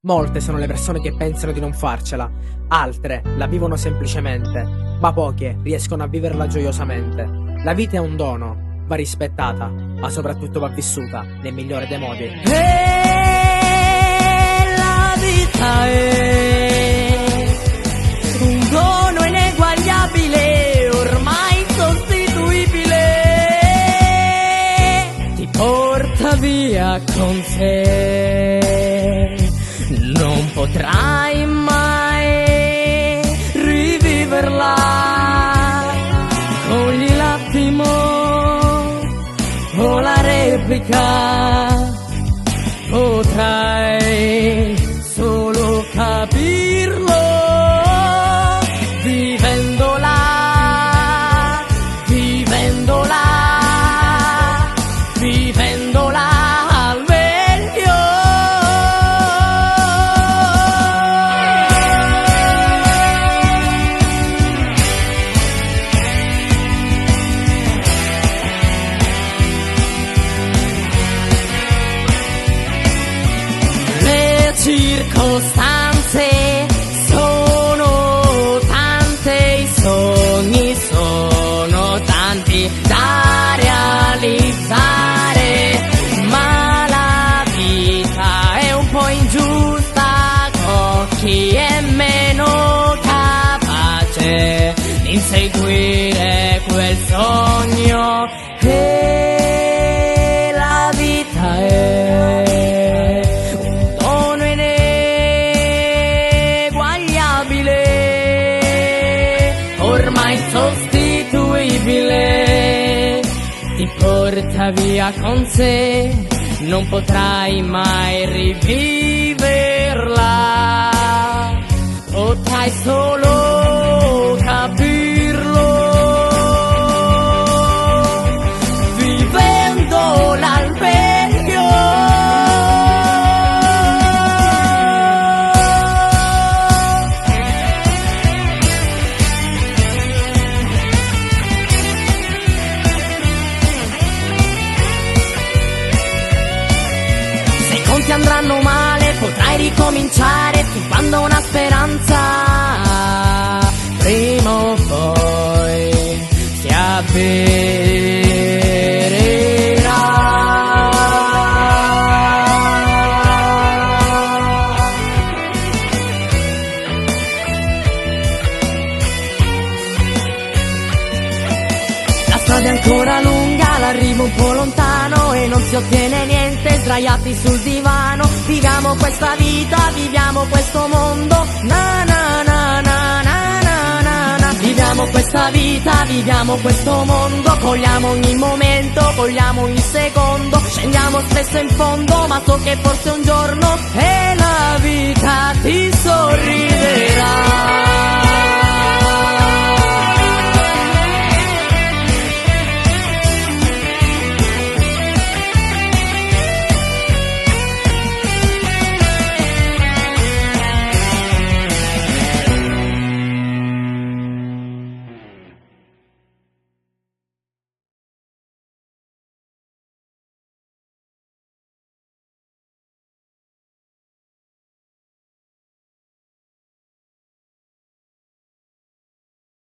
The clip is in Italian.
Molte sono le persone che pensano di non farcela, altre la vivono semplicemente, ma poche riescono a viverla gioiosamente. La vita è un dono, va rispettata, ma soprattutto va vissuta nel migliore dei modi. La vita è un dono ineguagliabile, ormai insostituibile, ti porta via con sé. Non potrai mai riviverla, cogli l'attimo o la replica, potrai solo capirlo vivendola, vivendola, vivendola al meglio. Circostanze sono tante, i sogni sono tanti da realizzare, ma la vita è un po' ingiusta con chi è meno capace di inseguire quel sogno. E la vita è ormai insostituibile, ti porta via con sé, non potrai mai riviverla, potrai solo capirlo vivendola al meglio. Ti andranno male, potrai ricominciare fin quando una speranza prima o poi si avvererà. La strada è ancora lunga, l'arrivo un po' lontano e non si ottiene niente sdraiati sul divano. Viviamo questa vita, viviamo questo mondo, na na na na na na na na. Viviamo questa vita, viviamo questo mondo, cogliamo ogni momento, cogliamo ogni secondo, scendiamo spesso in fondo, ma so che forse un giorno e la vita ti sorriderà.